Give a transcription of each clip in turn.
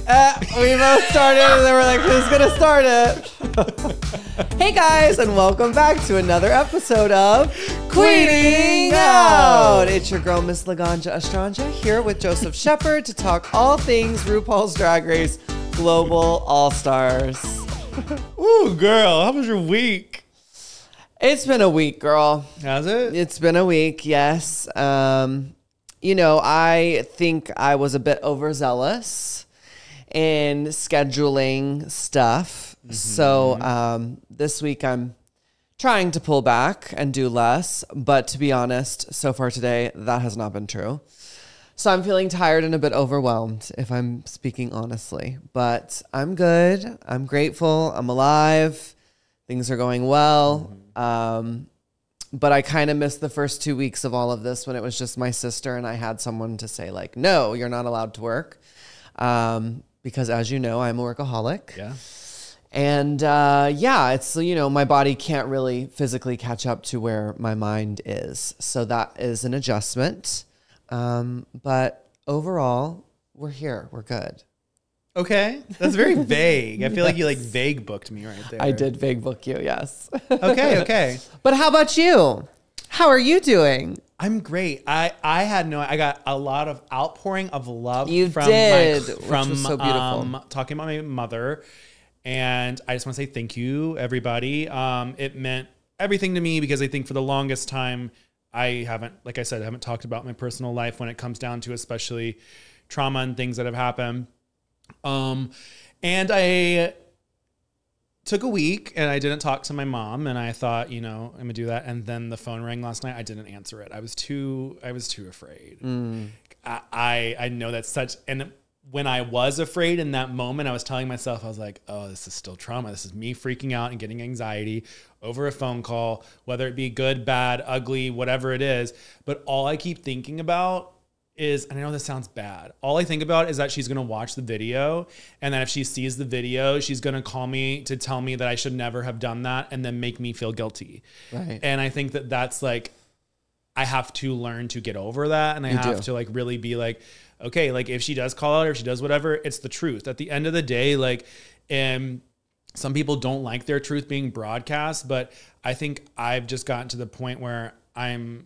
We both started and then we're like, who's going to start it? Hey guys, and welcome back to another episode of Queening Out. It's your girl, Miss Laganja Estranja, here with Joseph Shepard to talk all things RuPaul's Drag Race Global All-Stars. Ooh, girl, how was your week? It's been a week, girl. Has it? It's been a week, yes. You know, I think I was a bit overzealous in scheduling stuff. Mm-hmm. So this week I'm trying to pull back and do less. But to be honest, so far today, that has not been true. So I'm feeling tired and a bit overwhelmed, if I'm speaking honestly. But I'm good. I'm grateful. I'm alive. Things are going well. But I kind of missed the first 2 weeks of all of this when it was just my sister and I had someone to say like, no, you're not allowed to work. Because as you know, I'm a workaholic. Yeah. And it's, you know, my body can't really physically catch up to where my mind is. So that is an adjustment. But overall, we're here. We're good. Okay. That's very vague. I feel like you like vague booked me right there. I did vague book you, yes. Okay. But how about you? How are you doing? I'm great. I got a lot of outpouring of love which was so beautiful. Talking about my mother. And I just want to say thank you, everybody. It meant everything to me because I think for the longest time, I haven't talked about my personal life when it comes down to especially trauma and things that have happened. And I took a week and I didn't talk to my mom and I thought, you know, I'm gonna do that. And then the phone rang last night. I didn't answer it. I was too afraid. I know that's such, and when I was afraid in that moment, I was telling myself, I was like, oh, this is still trauma. This is me freaking out and getting anxiety over a phone call, whether it be good, bad, ugly, whatever it is. But all I keep thinking about is, and I know this sounds bad, all I think about is that she's going to watch the video. And then if she sees the video, she's going to call me to tell me that I should never have done that and then make me feel guilty. Right. And I think that that's like, I have to learn to get over that. And I have to like really be like, okay, like if she does call out or if she does whatever, it's the truth. At the end of the day, like, some people don't like their truth being broadcast, but I think I've just gotten to the point where I'm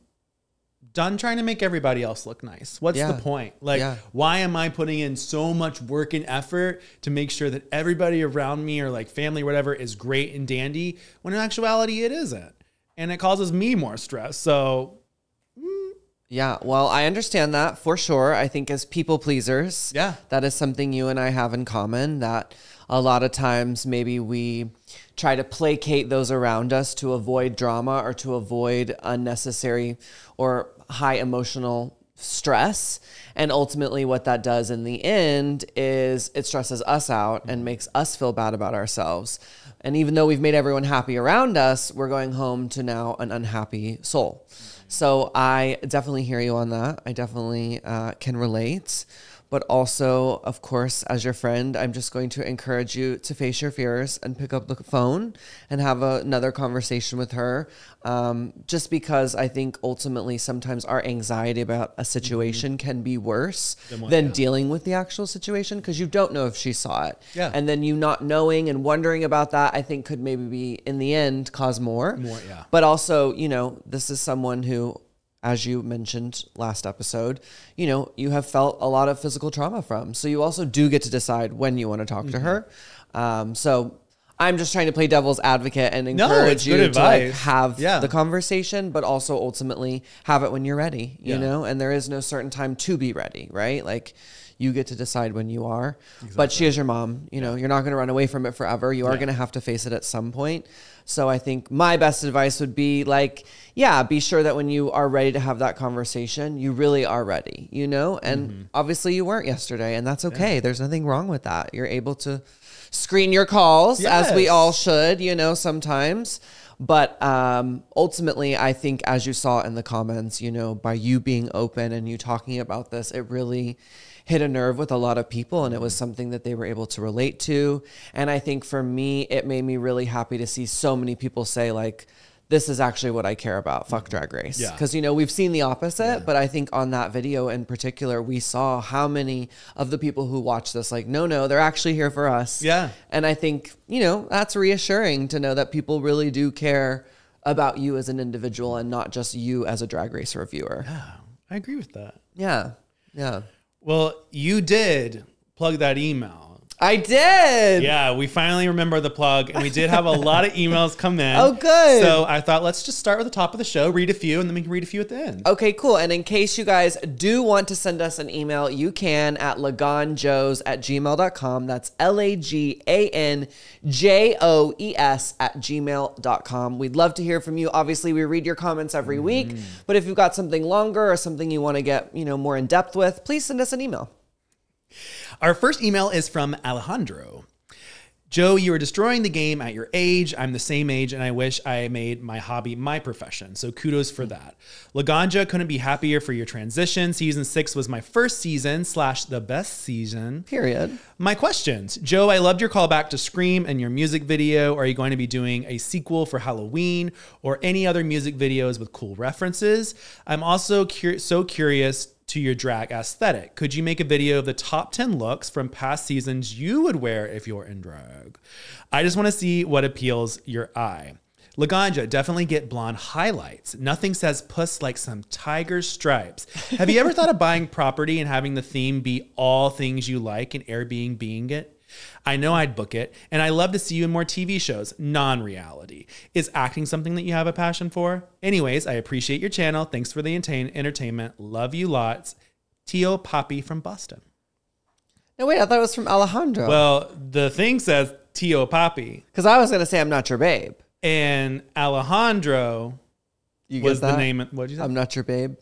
done trying to make everybody else look nice. What's the point? Like, why am I putting in so much work and effort to make sure that everybody around me or like family or whatever is great and dandy when in actuality it isn't? And it causes me more stress. So yeah, well, I understand that for sure. I think as people pleasers, that is something you and I have in common, that a lot of times maybe we try to placate those around us to avoid drama or to avoid unnecessary or high emotional stress. And ultimately what that does in the end is it stresses us out and makes us feel bad about ourselves. And even though we've made everyone happy around us, we're going home to now an unhappy soul. So I definitely hear you on that. I definitely can relate. But also, of course, as your friend, I'm just going to encourage you to face your fears and pick up the phone and have another conversation with her. Just because I think ultimately sometimes our anxiety about a situation can be worse than dealing with the actual situation because you don't know if she saw it. Yeah. And then you not knowing and wondering about that, I think could maybe be, in the end, cause more. But also, you know, this is someone who, as you mentioned last episode, you know, you have felt a lot of physical trauma from. So you also do get to decide when you want to talk to her. So I'm just trying to play devil's advocate and encourage you to like have the conversation, but also ultimately have it when you're ready, you know, and there is no certain time to be ready, right? Like you get to decide when you are, but she is your mom, you know, you're not going to run away from it forever. You are going to have to face it at some point. So I think my best advice would be like, be sure that when you are ready to have that conversation, you really are ready, you know, and obviously you weren't yesterday and that's okay. Yeah. There's nothing wrong with that. You're able to screen your calls as we all should, you know, sometimes. But ultimately, I think as you saw in the comments, you know, by you being open and you talking about this, it really hit a nerve with a lot of people, and it was something that they were able to relate to. And I think for me, it made me really happy to see so many people say like, this is actually what I care about. Fuck Drag Race. Yeah. Because, you know, we've seen the opposite, but I think on that video in particular, we saw how many of the people who watch this, like, no, they're actually here for us. Yeah. And I think, you know, that's reassuring to know that people really do care about you as an individual and not just you as a Drag Race reviewer. Yeah, I agree with that. Yeah. Yeah. Well, you did plug that email. I did. Yeah, we finally remember the plug, and we did have a lot of emails come in. Oh, good. So I thought, let's just start with the top of the show, read a few, and then we can read a few at the end. Okay, cool. And in case you guys do want to send us an email, you can at laganjos@gmail.com. That's LAGANJOES@gmail.com. We'd love to hear from you. Obviously, we read your comments every week, but if you've got something longer or something you want to get, you know, more in depth with, please send us an email. Our first email is from Alejandro. Joe, you are destroying the game at your age. I'm the same age, and I wish I made my hobby my profession. So kudos for that. Laganja, couldn't be happier for your transition. Season 6 was my first season / the best season. Period. My questions. Joe, I loved your callback to Scream and your music video. Are you going to be doing a sequel for Halloween or any other music videos with cool references? I'm also so curious to your drag aesthetic. Could you make a video of the top 10 looks from past seasons you would wear if you're in drag? I just want to see what appeals your eye. Laganja, definitely get blonde highlights. Nothing says puss like some tiger stripes. Have you ever thought of buying property and having the theme be all things you like and Airbnb-ing it? I know I'd book it, and I love to see you in more TV shows, non-reality. Is acting something that you have a passion for? Anyways, I appreciate your channel. Thanks for the entertainment. Love you lots. Tio Poppy from Boston. No, wait, I thought it was from Alejandro. Well, the thing says Tio Poppy. Because I was going to say I'm not your babe. And Alejandro was the name. What did you say? I'm not your babe.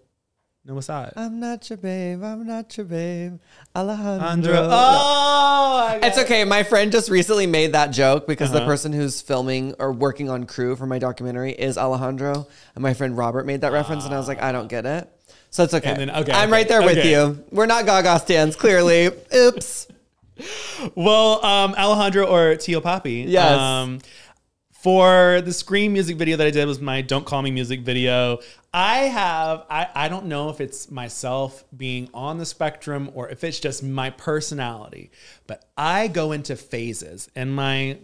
No, what's that? I'm not your babe. I'm not your babe. Alejandro. Oh, it's okay. My friend just recently made that joke because the person who's filming or working on crew for my documentary is Alejandro. And my friend Robert made that reference. And I was like, I don't get it. So it's okay. Then, I'm right there with you. We're not Gaga stans, clearly. Oops. Well, Alejandro or Tio Poppy. Yes. For the Scream music video that I did was my Don't Call Me music video. I don't know if it's myself being on the spectrum or if it's just my personality, but I go into phases in my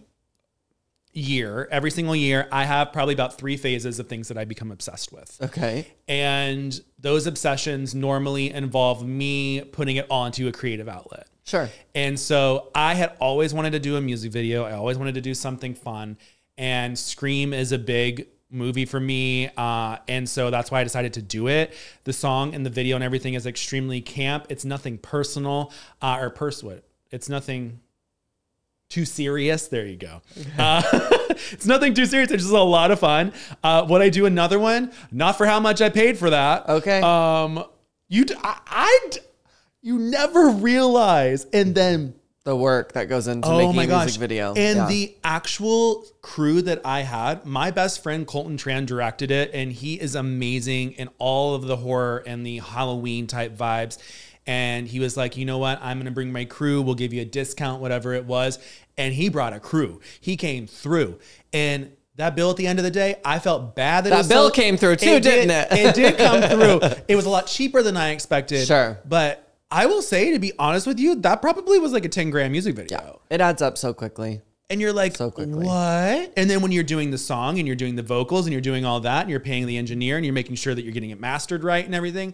year. Every single year, I have probably about 3 phases of things that I become obsessed with. Okay. And those obsessions normally involve me putting it onto a creative outlet. Sure. And so I had always wanted to do a music video. I always wanted to do something fun. And Scream is a big movie for me. And so that's why I decided to do it. The song and the video and everything is extremely camp. It's nothing personal It's nothing too serious. There you go. It's nothing too serious. It's just a lot of fun. Would I do another one? Not for how much I paid for that. Okay. You never realize. And then the work that goes into making a music video. And the actual crew that I had, my best friend Colton Tran directed it, and he is amazing in all of the horror and the Halloween type vibes. And he was like, you know what? I'm going to bring my crew. We'll give you a discount, whatever it was. And he brought a crew. He came through. And that bill at the end of the day, I felt bad that bill came through too, didn't it? It did come through. It was a lot cheaper than I expected. Sure. But I will say, to be honest with you, that probably was like a 10 grand music video. Yeah, it adds up so quickly. And you're like, so quickly. What? And then when you're doing the song and you're doing the vocals and you're doing all that and you're paying the engineer and you're making sure that you're getting it mastered right and everything.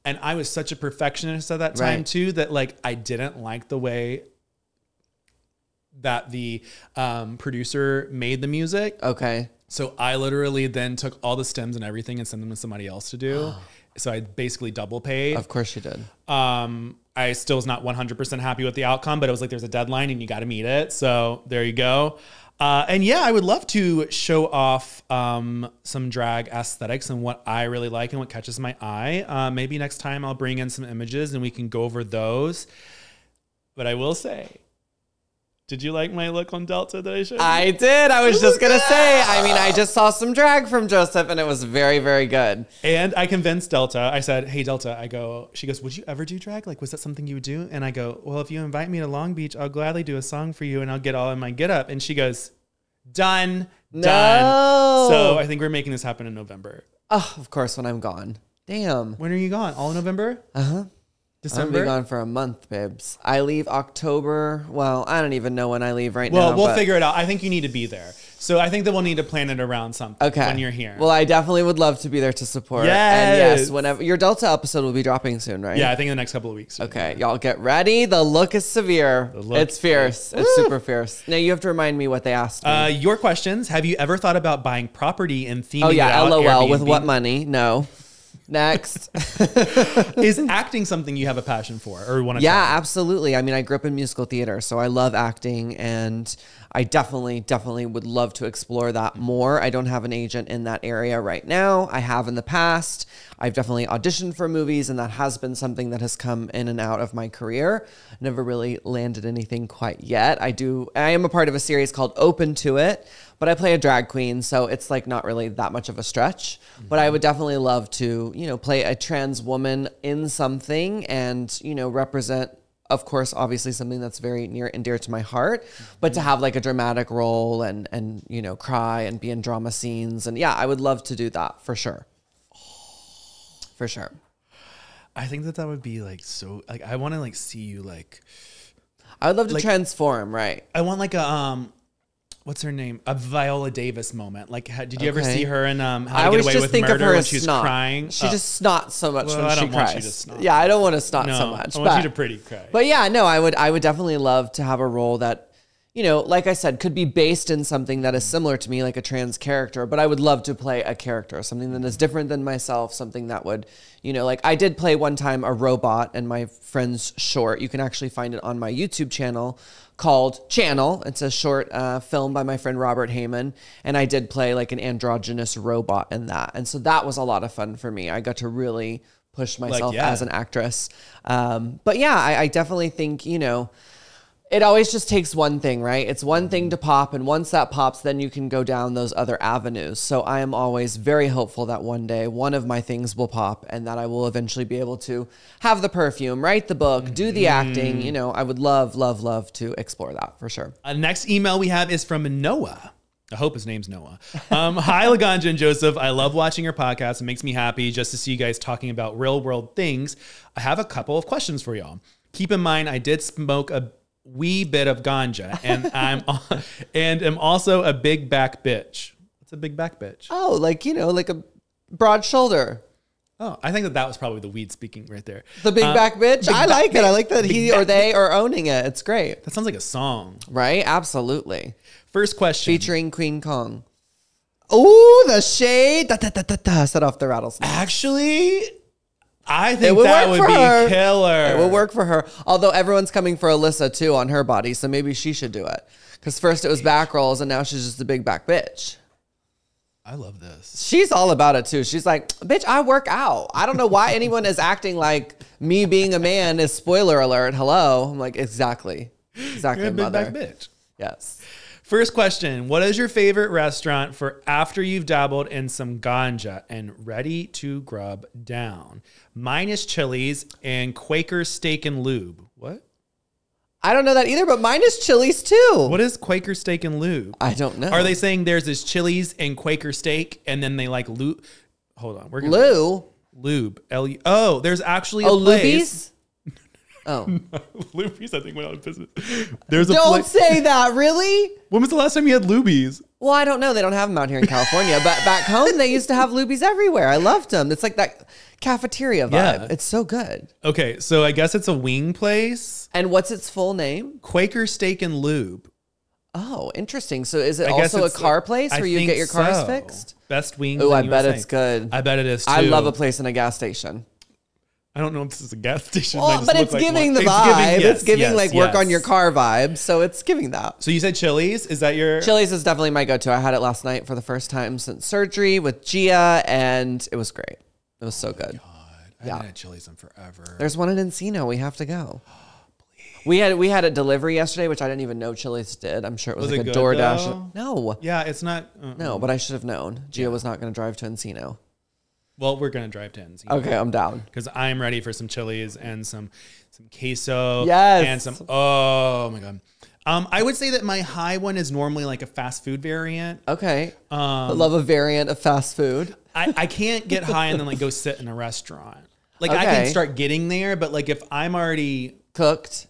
And I was such a perfectionist at that time too, that like, I didn't like the way that the producer made the music. Okay. So I literally then took all the stems and everything and sent them to somebody else to do. So I basically double paid. Of course you did. I still was not 100% happy with the outcome, but it was like, there's a deadline and you got to meet it. So there you go. And yeah, I would love to show off some drag aesthetics and what I really like and what catches my eye. Maybe next time I'll bring in some images and we can go over those. But I will say, did you like my look on Delta that I showed you? I did. I was just going to say, I mean, I just saw some drag from Joseph and it was very, very good. And I convinced Delta. I said, hey, Delta, she goes, would you ever do drag? Like, was that something you would do? And I go, well, if you invite me to Long Beach, I'll gladly do a song for you and I'll get all in my get up. And she goes, Done. No. Done. So I think we're making this happen in November. Oh, of course, when I'm gone. Damn. When are you gone? All in November? Uh-huh. December? I'm gonna be gone for a month, babes. I leave October. Well, I don't even know when I leave now. Well, we'll figure it out. I think you need to be there. So I think that we'll need to plan it around something when you're here. Well, I definitely would love to be there to support. Yes. And yes, whenever your Delta episode will be dropping soon, right? Yeah, I think in the next couple of weeks. Okay, y'all get ready. The look is severe. It's fierce. It's super fierce. Now you have to remind me what they asked me. Your questions. Have you ever thought about buying property and theming it out? LOL. Airbnb? With what money? No. Next. Is acting something you have a passion for or want to try? Absolutely. I mean, I grew up in musical theater, so I love acting, and I definitely would love to explore that more. I don't have an agent in that area right now. I have in the past. I've definitely auditioned for movies, and that has been something that has come in and out of my career. Never really landed anything quite yet. I am a part of a series called Open to It, but I play a drag queen, so it's like not really that much of a stretch. Mm-hmm. But I would definitely love to, play a trans woman in something and, represent, of course, obviously something that's very near and dear to my heart, but to have like a dramatic role and cry and be in drama scenes. And I would love to do that for sure. For sure. I think that would be like so, like, I want to like see you like. I would love to transform, right? I want like a, what's her name? A Viola Davis moment. Like, did you ever see her in How to Get Away with Murder when she was crying? She just snots so much when she cries. I don't want you to snot. Yeah, I don't want to snot so much. I want you to pretty cry. But I would definitely love to have a role that, like I said, could be based in something that is similar to me, like a trans character, but I would love to play a character, something that is different than myself, something that would, like I did play one time a robot in my friend's short. You can actually find it on my YouTube channel called Channel. It's a short film by my friend Robert Heyman, and I did play like an androgynous robot in that. And so that was a lot of fun for me. I got to really push myself as an actress. But I definitely think, it always just takes one thing, right? It's one thing to pop, and once that pops, then you can go down those other avenues. So I am always very hopeful that one day one of my things will pop and that I will eventually be able to have the perfume, write the book, do the acting. I would love, love, love to explore that for sure. Next email we have is from Noah. I hope his name's Noah. Hi, Laganja and Joseph. I love watching your podcast. It makes me happy just to see you guys talking about real world things. I have a couple of questions for y'all. Keep in mind, I did smoke a wee bit of ganja, and am also a big back bitch. What's a big back bitch? Oh, like a broad shoulder. Oh, I think that was probably the weed speaking right there. The big back bitch. I like it. I like that he or they are owning it. It's great. That sounds like a song, right? Absolutely. First question, featuring Queen Kong. Ooh, the shade. Set off the rattlesnake. Actually, I think that would be killer. It will work for her. Although everyone's coming for Alyssa too on her body, so maybe she should do it. Because first it was back rolls, and now she's just a big back bitch. I love this. She's all about it too. She's like, bitch, I work out. I don't know why anyone is acting like me being a man is spoiler alert. Hello. I'm like, exactly. Exactly, You're a big mother. back bitch. Yes. First question, what is your favorite restaurant for after you've dabbled in some ganja and ready to grub down? Mine is Chili's and Quaker Steak and Lube. What? I don't know that either, but mine is Chili's too. What is Quaker Steak and Lube? I don't know. Are they saying there's this Chili's and Quaker Steak and then they like lube? Hold on. Lube. L-U. Oh, there's actually a place. Lubies? Oh. Lubies, I think, went out of business. Don't say that, really? When was the last time you had Lubies? Well, I don't know. They don't have them out here in California. But back home, they used to have Lubies everywhere. I loved them. It's like that cafeteria vibe. Yeah. It's so good. Okay, so I guess it's a wing place. And what's its full name? Quaker Steak and Lube. Oh, interesting. So is it also a car place where you get your cars fixed? Best wings. Oh, I bet it's good. I bet it is too. I love a place in a gas station. I don't know if this is a gas station. Well, but it's giving the vibe. It's giving like work on your car vibe. So it's giving that. So you said Chili's. Is that your? Chili's is definitely my go-to. I had it last night for the first time since surgery with Gia, and it was great. It was so good. God, I haven't had Chili's in forever. There's one in Encino. We have to go. We had a delivery yesterday, which I didn't even know Chili's did. I'm sure it was like a DoorDash. Though? No. Yeah, it's not. No, but I should have known. Gia was not going to drive to Encino. Well, we're gonna drive to Encino. Okay, I'm down because I'm ready for some Chili's and some queso. Yes, and some. Oh my god, I would say that my high one is normally like a fast food variant. Okay. I love a variant of fast food. I can't get high and then like go sit in a restaurant. Like I can start getting there, but like if I'm already cooked,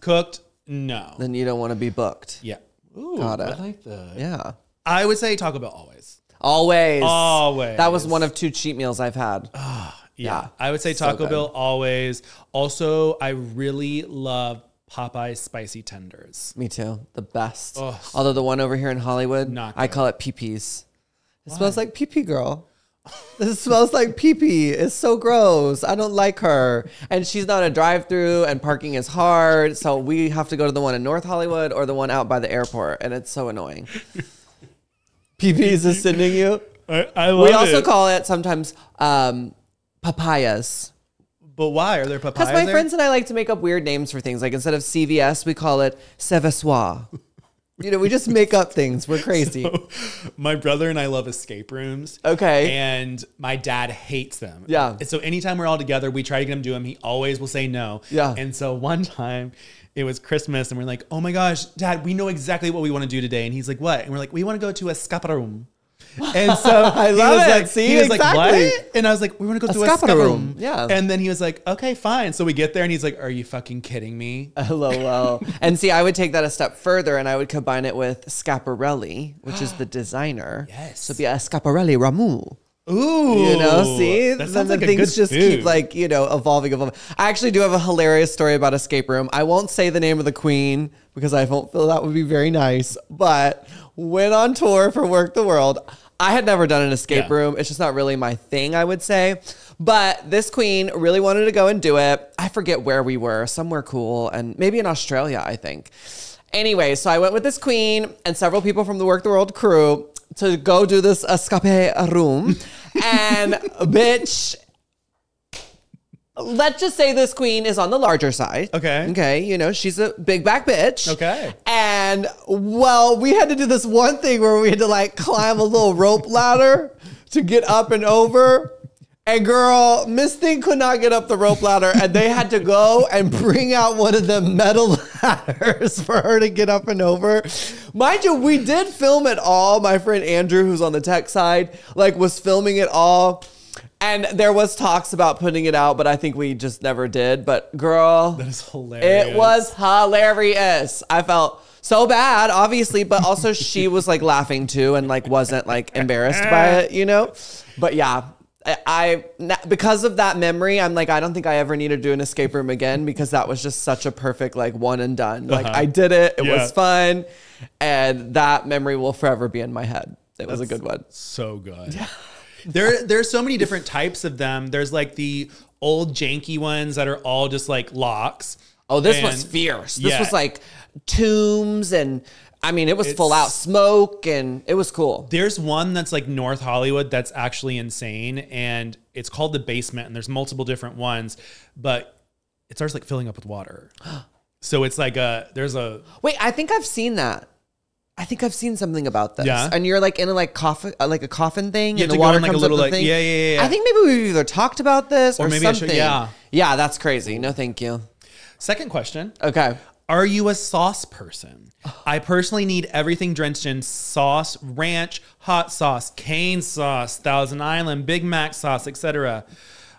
no. Then you don't want to be booked. Yeah. Ooh, got it. I like that. Yeah. I would say Taco Bell always. Always. That was one of 2 cheat meals I've had. Yeah. I would say Taco Bell always. Also, I really love Popeye's spicy tenders. Me too. The best. Ugh. Although the one over here in Hollywood, I call it pee-pees. It smells like pee-pee girl. This smells like pee-pee. It's so gross. I don't like her. And she's not a drive-through and parking is hard. So we have to go to the one in North Hollywood or the one out by the airport. And it's so annoying. Pee-pees is sending you. I love it. We also call it sometimes papayas. But why? Are there papayas Because my friends and I like to make up weird names for things. Like instead of CVS, we call it Sevaswa. You know, we just make up things. We're crazy. So, my brother and I love escape rooms. Okay. And my dad hates them. Yeah. And so anytime we're all together, we try to get him to them. He always will say no. Yeah. And so one time it was Christmas and we're like, oh my gosh, Dad, we know exactly what we want to do today. And he's like, what? And we're like, we want to go to a escape room. And so I love it. Like, See, he was exactly. like, what? And I was like, we want to go to a escape room. Yeah. And then he was like, okay, fine. So we get there and he's like, are you fucking kidding me? LOL. And see, I would take that a step further and I would combine it with Schiaparelli, which is the designer. Yes. So it'd be a Schiaparelli Ramu. Ooh. You know, see? That then sounds the like things a good just food. keep like, you know, evolving. I actually do have a hilarious story about escape room. I won't say the name of the queen because I don't feel that would be very nice, but went on tour for Work the World. I had never done an escape room. It's just not really my thing, I would say. But this queen really wanted to go and do it. I forget where we were, somewhere cool, and maybe in Australia, I think. Anyway, so I went with this queen and several people from the Work the World crew to go do this escape room. And bitch, let's just say this queen is on the larger side. Okay. Okay. You know, she's a big back bitch. Okay. And well, we had to do this one thing where we had to like climb a little rope ladder to get up and over. And girl, Miss Thing could not get up the rope ladder and they had to go and bring out one of the metal ladders for her to get up and over. Mind you, we did film it all. My friend Andrew, who's on the tech side, like was filming it all. And there was talks about putting it out, but I think we just never did. But girl, that is hilarious. It was hilarious. I felt so bad, obviously, but also she was like laughing too and like wasn't like embarrassed by it, you know? But yeah, because of that memory, I'm like, I don't think I ever need to do an escape room again because that was just such a perfect like one and done. Like I did it. It was fun. And that memory will forever be in my head. It was a good one. So good. Yeah. There's so many different types of them. There's like the old janky ones that are all just like locks. Oh, this was fierce. This was like tombs and I mean, it was full out smoke and it was cool. There's one that's like North Hollywood that's actually insane and it's called The Basement and there's multiple different ones, but it starts like filling up with water. So it's like wait, I think I've seen that. I think I've seen something about this. Yeah. And you're like in a like a coffin thing and the go water in like comes a little up the like, thing. Yeah. I think maybe we've either talked about this or maybe something. Yeah, that's crazy. No, thank you. Second question. Okay. Are you a sauce person? I personally need everything drenched in sauce, ranch, hot sauce, cane sauce, Thousand Island, Big Mac sauce, etc.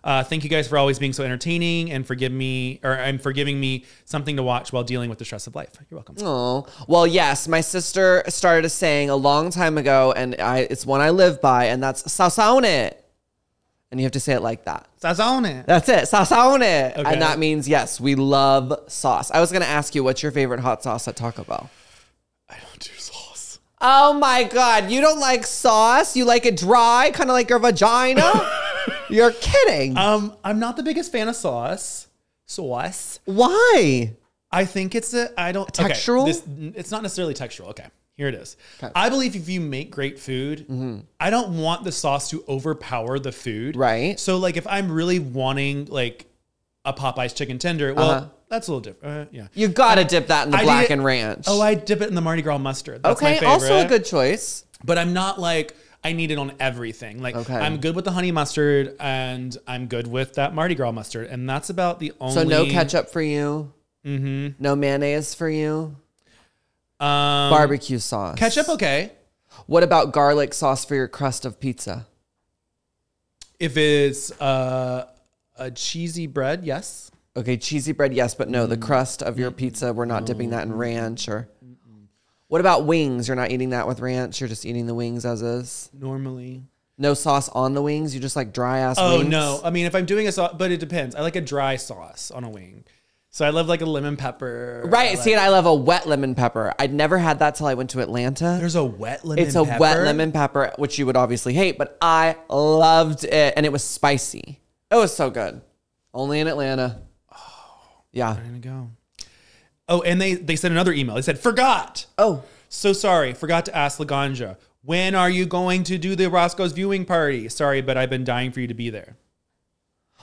Thank you guys for always being so entertaining and for giving me something to watch while dealing with the stress of life. You're welcome. Oh, well, yes. My sister started a saying a long time ago, and it's one I live by, and that's "sazone." And you have to say it like that. Sazone. That's it. Sazone. Okay. And that means, yes, we love sauce. I was going to ask you, what's your favorite hot sauce at Taco Bell? I don't do sauce. Oh my God. You don't like sauce? You like it dry? Kind of like your vagina? You're kidding. I'm not the biggest fan of sauce. Why? I think it's textural? Okay, it's not necessarily textural. Okay. Here it is. Okay. I believe if you make great food, I don't want the sauce to overpower the food. Right. So like if I'm really wanting like a Popeye's chicken tender, well, that's a little different. Yeah. You got to dip that in the black and ranch. Oh, I dip it in the Mardi Gras mustard. That's my favorite. Also a good choice. But I'm not like, I need it on everything. Like I'm good with the honey mustard and I'm good with that Mardi Gras mustard. And that's about the only. So no ketchup for you? No mayonnaise for you? Barbecue sauce. Ketchup, okay. What about garlic sauce for your crust of pizza? If it's a cheesy bread, yes. Okay, cheesy bread, yes, but no, the crust of your pizza, we're not dipping that in ranch or... What about wings? You're not eating that with ranch. You're just eating the wings as is. Normally. No sauce on the wings. You just like dry ass wings. Oh no. I mean, if I'm doing a sauce, but it depends. I like a dry sauce on a wing. So I love like a lemon pepper. Right. See, and I love a wet lemon pepper. I'd never had that till I went to Atlanta. There's a wet lemon pepper? It's a wet lemon pepper, which you would obviously hate, but I loved it. And it was spicy. It was so good. Only in Atlanta. Oh, yeah. I'm going to go. Oh, and they sent another email. They said, forgot. Oh. So sorry. Forgot to ask Laganja. When are you going to do the Roscoe's viewing party? Sorry, but I've been dying for you to be there.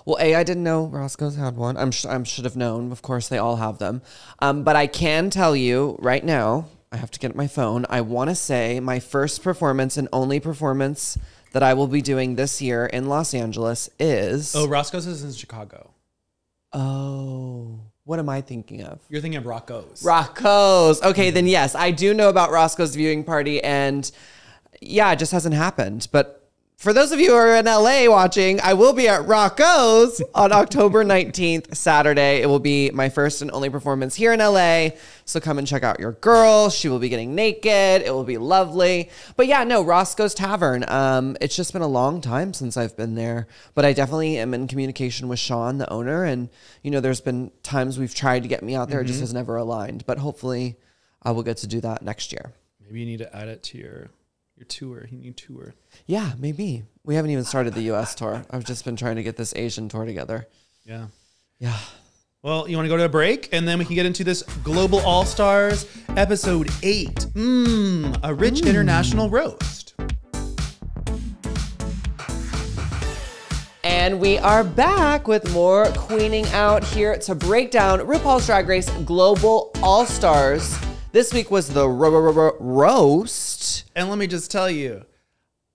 Well, I didn't know Roscoe's had one. I should have known. Of course, they all have them. But I can tell you right now, I have to get my phone. I want to say my first performance and only performance that I will be doing this year in Los Angeles is... Oh, Roscoe's is in Chicago. Oh... What am I thinking of? You're thinking of Rocco's. Rocco's. Okay, then yes, I do know about Roscoe's viewing party, and yeah, it just hasn't happened. But for those of you who are in LA watching, I will be at Rocco's on October 19th, Saturday. It will be my first and only performance here in LA. So come and check out your girl. She will be getting naked. It will be lovely. But yeah, no, Roscoe's Tavern. It's just been a long time since I've been there. But I definitely am in communication with Sean, the owner. And, you know, there's been times we've tried to get me out there. It just has never aligned. But hopefully I will get to do that next year. Maybe you need to add it to your tour. You need tour. Yeah, maybe. We haven't even started the U.S. tour. I've just been trying to get this Asian tour together. Yeah. Yeah. Well, you want to go to a break and then we can get into this Global All-Stars episode 8. A rich international roast. And we are back with more Queening Out here to break down RuPaul's Drag Race Global All-Stars. This week was the roast. And let me just tell you,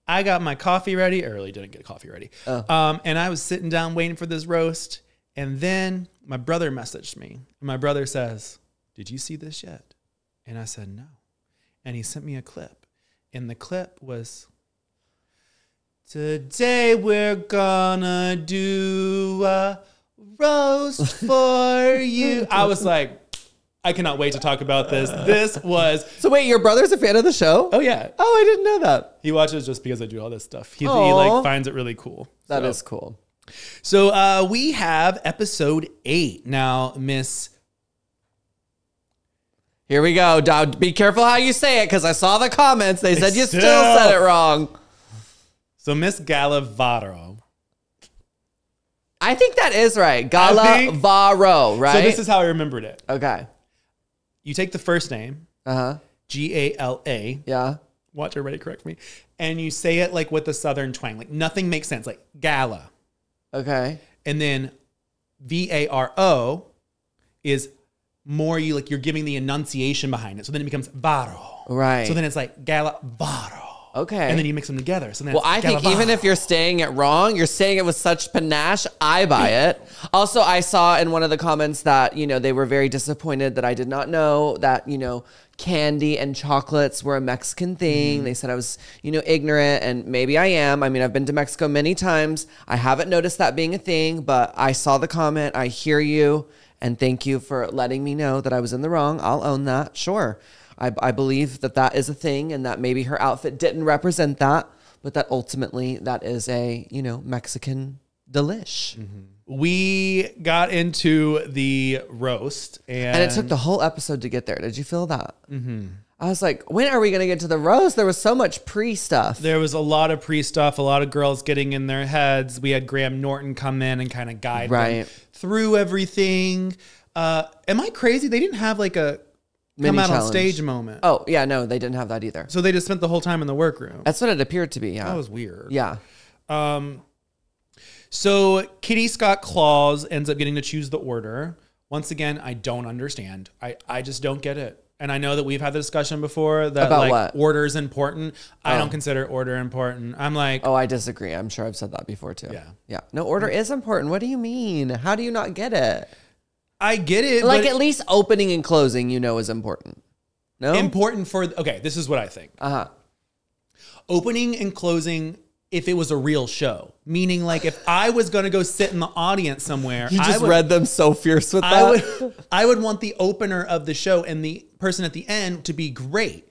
I got my coffee ready. I really didn't get coffee ready. And I was sitting down waiting for this roast. And then my brother messaged me. And my brother says, did you see this yet? And I said, no. And he sent me a clip. And the clip was, today we're gonna do a roast for you. I was like, I cannot wait to talk about this. This was... So wait, your brother's a fan of the show? Oh, yeah. Oh, I didn't know that. He watches just because I do all this stuff. He like finds it really cool. That is cool. So we have episode 8. Now, Miss... Here we go. Be careful how you say it, because I saw the comments. They said you still said it wrong. So Miss Galavaro. I think that is right. Galavaro, right? So this is how I remembered it. Okay. You take the first name, Gala. Yeah. Watch everybody correct me. And you say it like with the Southern twang. Like nothing makes sense. Like gala. Okay. And then Varo is more you're giving the enunciation behind it. So then it becomes varo. Right. So then it's like Galavaro. Okay. And then you mix them together. So then I think even if you're saying it wrong, you're saying it with such panache, I buy it. Also, I saw in one of the comments that, you know, they were very disappointed that I did not know that, you know, candy and chocolates were a Mexican thing. They said I was, you know, ignorant, and maybe I am. I mean, I've been to Mexico many times. I haven't noticed that being a thing, but I saw the comment. I hear you, and thank you for letting me know that I was in the wrong. I'll own that. Sure. I believe that that is a thing, and that maybe her outfit didn't represent that, but that ultimately that is a, you know, Mexican delish. We got into the roast, and it took the whole episode to get there. Did you feel that? I was like, when are we going to get to the roast? There was so much pre-stuff. There was a lot of pre-stuff, a lot of girls getting in their heads. We had Graham Norton come in and kind of guide them through everything. Am I crazy? They didn't have like a come out on stage moment. Oh, yeah, no, they didn't have that either. So they just spent the whole time in the workroom. That's what it appeared to be, yeah. That was weird. Yeah. So Kitty Scott Claus ends up getting to choose the order. Once again, I don't understand. I just don't get it. And I know that we've had the discussion before that about like what? Order is important. I don't consider order important. I'm like, oh, I disagree. I'm sure I've said that before too. Yeah. Yeah. No, order is important. What do you mean? How do you not get it? I get it. Like at least opening and closing, you know, is important. No? Important for, okay, this is what I think. Opening and closing, if it was a real show, meaning like if I was going to go sit in the audience somewhere, you just read them so fierce with that. I would want the opener of the show and the person at the end to be great.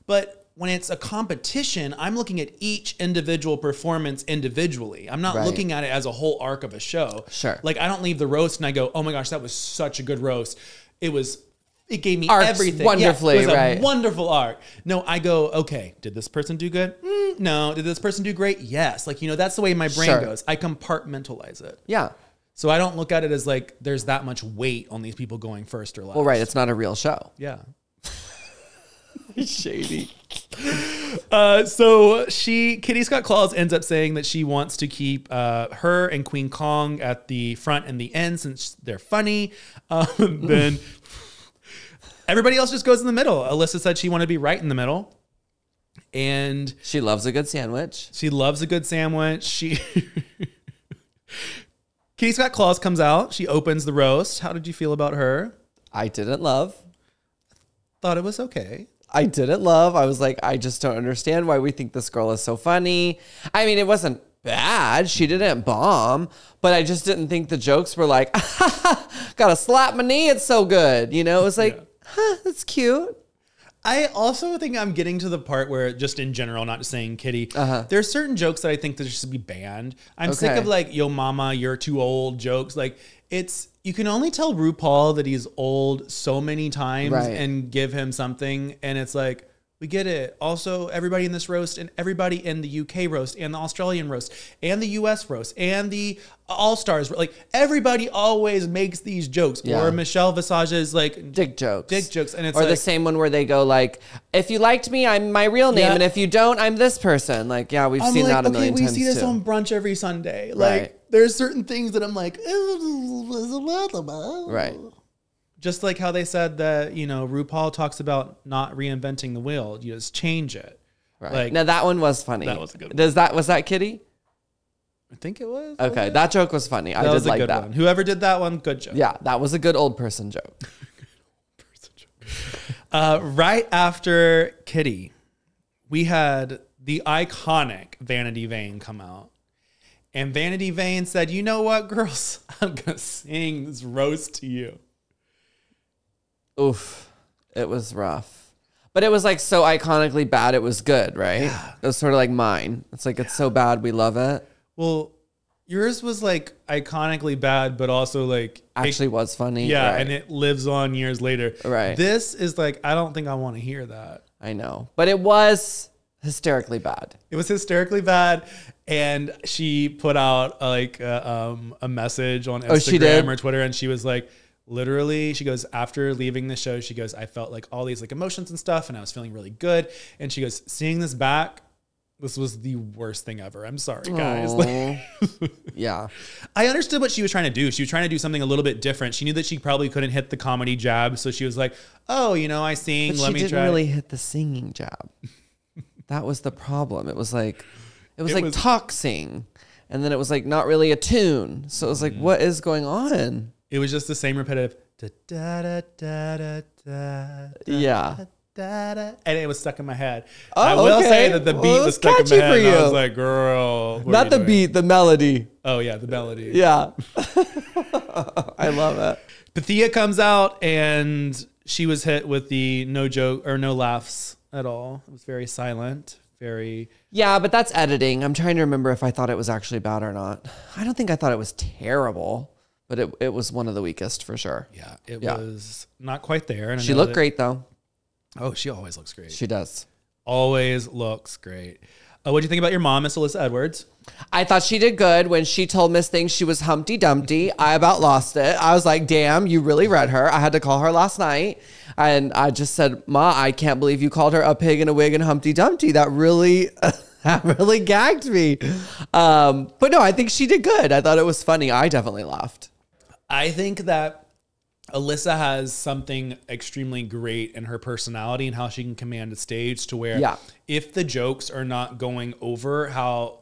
But when it's a competition, I'm looking at each individual performance individually. I'm not looking at it as a whole arc of a show. Sure. Like I don't leave the roast and I go, oh my gosh, that was such a good roast. It gave me Arcs everything. Wonderfully, it was a wonderful arc. No, I go, okay, did this person do good? No. Did this person do great? Yes. Like, that's the way my brain goes. I compartmentalize it. Yeah. So I don't look at it as like there's that much weight on these people going first or last. Well, right. It's not a real show. Yeah. Shady. So Kitty Scott Claus ends up saying that she wants to keep her and Queen Kong at the front and the end since they're funny. Then everybody else just goes in the middle. Alyssa said she wanted to be right in the middle. And she loves a good sandwich. Kitty Scott Claus comes out. She opens the roast. How did you feel about her? I didn't love. Thought it was okay. I didn't love. I was like, I just don't understand why we think this girl is so funny. I mean, it wasn't bad. She didn't bomb, but I just didn't think the jokes were like, gotta slap my knee. It's so good. It was like, that's cute. I also think I'm getting to the part where just in general, not just saying Kitty, there's certain jokes that I think that should be banned. I'm sick of like, yo mama, you're too old jokes. Like you can only tell RuPaul that he's old so many times and give him something. And it's like, we get it. Also, everybody in this roast and everybody in the UK roast and the Australian roast and the US roast and the All-Stars, like everybody always makes these jokes. Or Michelle Visage's like dick jokes. And it's or the same one where they go like, if you liked me, I'm my real name. And if you don't, I'm this person. Like, we've seen that a million times we see this too. on brunch every Sunday. Like there's certain things that I'm like, right. Just like how they said that, RuPaul talks about not reinventing the wheel. You just change it. Right. Like, now that one was funny. That was a good one. Was that Kitty? I think it was. Okay. That joke was funny. I did like that. One. Whoever did that one, good joke. Yeah. That was a good old person joke. Right after Kitty, we had the iconic Vanity Vane come out. And Vanity Vane said, you know what, girls? I'm going to sing this roast to you. Oof. It was rough. But it was like so iconically bad, it was good, right? Yeah. It was sort of like mine. It's like, it's so bad, we love it. Well, yours was like iconically bad, but also like... Actually was funny. Yeah, right. And it lives on years later. Right. This is like, I don't think I want to hear that. I know. But it was hysterically bad. It was hysterically bad. And she put out like a message on Instagram or Twitter. And she was like... Literally, she goes, after leaving the show, she goes, I felt like all these like emotions and stuff, and I was feeling really good. And she goes, seeing this back, this was the worst thing ever. I'm sorry, guys. Yeah. I understood what she was trying to do. She was trying to do something a little bit different. She knew that she probably couldn't hit the comedy jab. So she was like, oh, I sing. But let me try. She didn't really hit the singing jab. That was the problem. It was like talk sing. And then it was like not really a tune. So it was like, what is going on? It was just the same repetitive. Yeah. And it was stuck in my head. Oh, I will say that the beat was stuck in my head. For you. I was like, girl. Not the beat, the melody. Oh, yeah, the melody. Yeah. I love it. Pythia comes out and she was hit with the no joke or no laughs at all. It was very silent. Yeah, but that's editing. I'm trying to remember if I thought it was actually bad or not. I don't think I thought it was terrible. But it was one of the weakest for sure. Yeah, it was not quite there. And she looked great though. Oh, she always looks great. She does. Always looks great. What do you think about your mom, Miss Alyssa Edwards? I thought she did good. When she told Miss Thing she was Humpty Dumpty, I about lost it. I was like, damn, you really read her. I had to call her last night. And I just said, Ma, I can't believe you called her a pig in a wig and Humpty Dumpty. That really... That really gagged me. But no, I think she did good. I thought it was funny. I definitely laughed. I think that Alyssa has something extremely great in her personality and how she can command a stage to where if the jokes are not going over, how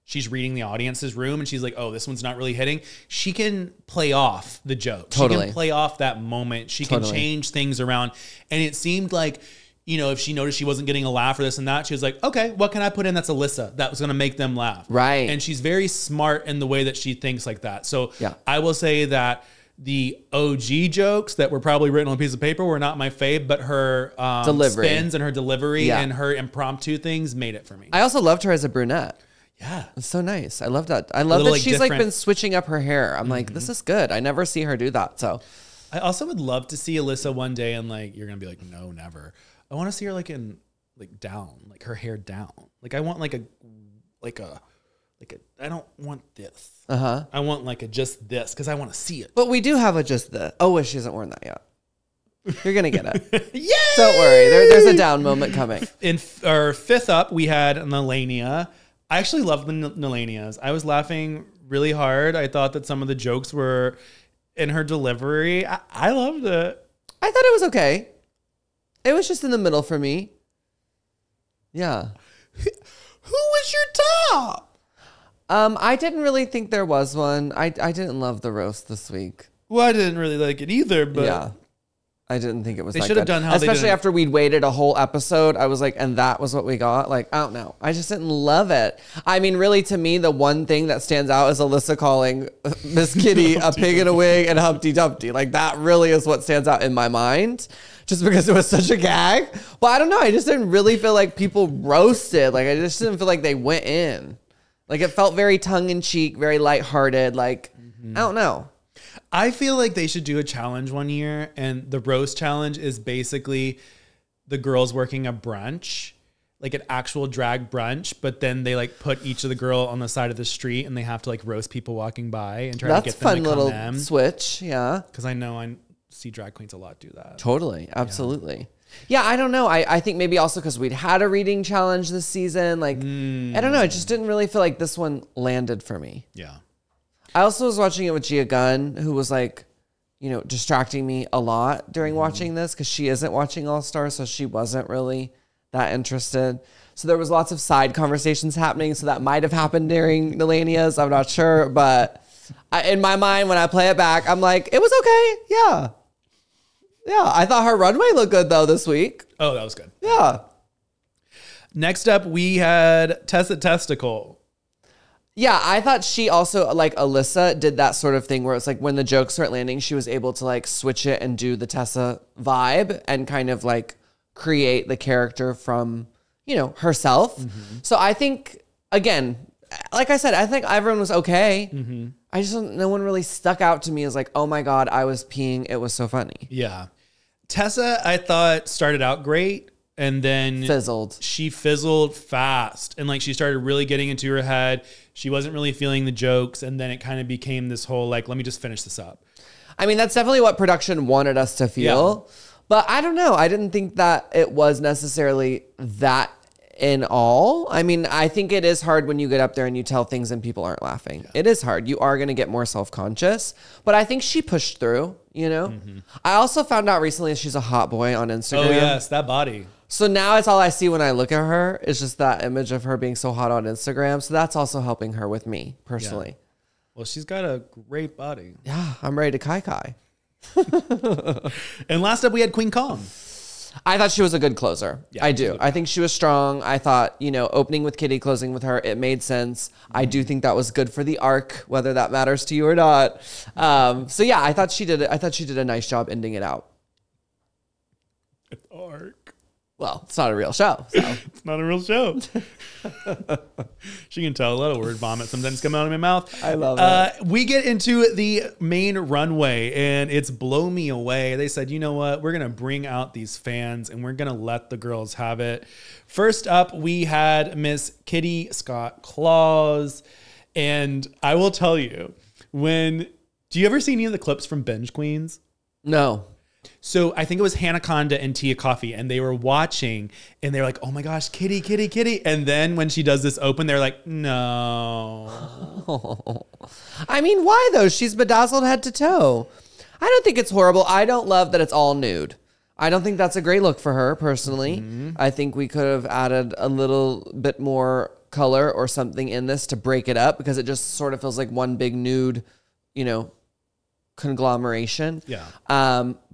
she's reading the audience's room and she's like, oh, this one's not really hitting. She can play off the joke. Totally. She can play off that moment. She can change things around. And it seemed like, you know, if she noticed she wasn't getting a laugh or this and that, she was like, okay, what can I put in that's Alyssa that was going to make them laugh? Right. And she's very smart in the way that she thinks like that. So I will say that the OG jokes that were probably written on a piece of paper were not my fave, but her spins and her delivery and her impromptu things made it for me. I also loved her as a brunette. Yeah. It's so nice. I love that. I love that she's like been switching up her hair. I'm like, this is good. I never see her do that. So I also would love to see Alyssa one day and like, you're going to be like, no, never. I want to see her like in like down, like her hair down. Like I want I don't want this. I want like a just this because I want to see it. But we do have a just the. Oh, she hasn't worn that yet. You're gonna get it. Yay! Don't worry. There's a down moment coming. In our fifth up, we had Melania. I actually love the Melanias. I was laughing really hard. I thought that some of the jokes were in her delivery. I loved it. I thought it was okay. It was just in the middle for me. Yeah. Who was your top? I didn't really think there was one. I didn't love the roast this week. Well, I didn't really like it either, but yeah. I didn't think it was. They that should have good. done how especially they did. After we'd waited a whole episode. I was like, and that was what we got. Like, I don't know. I just didn't love it. I mean, really, to me, the one thing that stands out is Alyssa calling Miss Kitty a pig in a wig and Humpty Dumpty. Like that really is what stands out in my mind, just because it was such a gag. But I don't know. I just didn't really feel like people roasted. Like I just didn't feel like they went in. Like it felt very tongue in cheek, very lighthearted. Like I don't know. I feel like they should do a challenge one year, and the roast challenge is basically the girls working a brunch, like an actual drag brunch, but then they like put each of the girl on the side of the street and they have to like roast people walking by and try to get them to come That's a fun little switch, yeah. Because I see drag queens a lot do that. Totally, absolutely. Yeah, I don't know. I think maybe also because we'd had a reading challenge this season. Like, I don't know. It just didn't really feel like this one landed for me. Yeah. I also was watching it with Gia Gunn, who was like, you know, distracting me a lot during watching this because she isn't watching All Stars, so she wasn't really that interested. So there was lots of side conversations happening, so that might have happened during Melania's. I'm not sure, but in my mind, when I play it back, I'm like, it was okay. Yeah. Yeah, I thought her runway looked good, though, this week. Oh, that was good. Yeah. Next up, we had Tessa Testicle. Yeah, I thought she also, like Alyssa, did that sort of thing where it's like when the jokes start landing, she was able to like switch it and do the Tessa vibe and kind of like create the character from, you know, herself. So I think, again, like I said, I think everyone was okay. I just, no one really stuck out to me as like, oh my God, I was peeing. It was so funny. Yeah. Tessa, I thought started out great. And then she fizzled fast. And like she started really getting into her head. She wasn't really feeling the jokes. And then it kind of became this whole like, let me just finish this up. I mean, that's definitely what production wanted us to feel. Yeah. But I don't know. I didn't think that it was necessarily that in all. I mean, I think it is hard when you get up there and you tell things and people aren't laughing. Yeah. It is hard. You are going to get more self-conscious. But I think she pushed through, you know? I also found out recently she's a hot boy on Instagram. Oh, yes. That body. So now it's all I see when I look at her is just that image of her being so hot on Instagram. So that's also helping her with me personally. Yeah. Well, she's got a great body. Yeah, I'm ready to kai. And last up, we had Queen Kong. I thought she was a good closer. Yeah, I do. I think she was strong. I thought, you know, opening with Kitty, closing with her, it made sense. I do think that was good for the arc, whether that matters to you or not. So yeah, I thought she did a nice job ending it out. Arc. Well, it's not a real show. So. It's not a real show. She can tell a little word vomit sometimes come out of my mouth. I love it. We get into the main runway and it's Blow Me Away. They said, you know what? We're going to bring out these fans and we're going to let the girls have it. First up, we had Miss Kitty Scott Claus. And I will tell you, do you ever see any of the clips from Binge Queens? No. So I think it was Hanaconda and Tia Coffee, and they were watching, and they were like, "Oh my gosh, Kitty, Kitty, Kitty!" And then when she does this open, they're like, "No." I mean, why though? She's bedazzled head to toe. I don't think it's horrible. I don't love that it's all nude. I don't think that's a great look for her personally. I think we could have added a little bit more color or something in this to break it up, because it just sort of feels like one big nude, conglomeration. Yeah.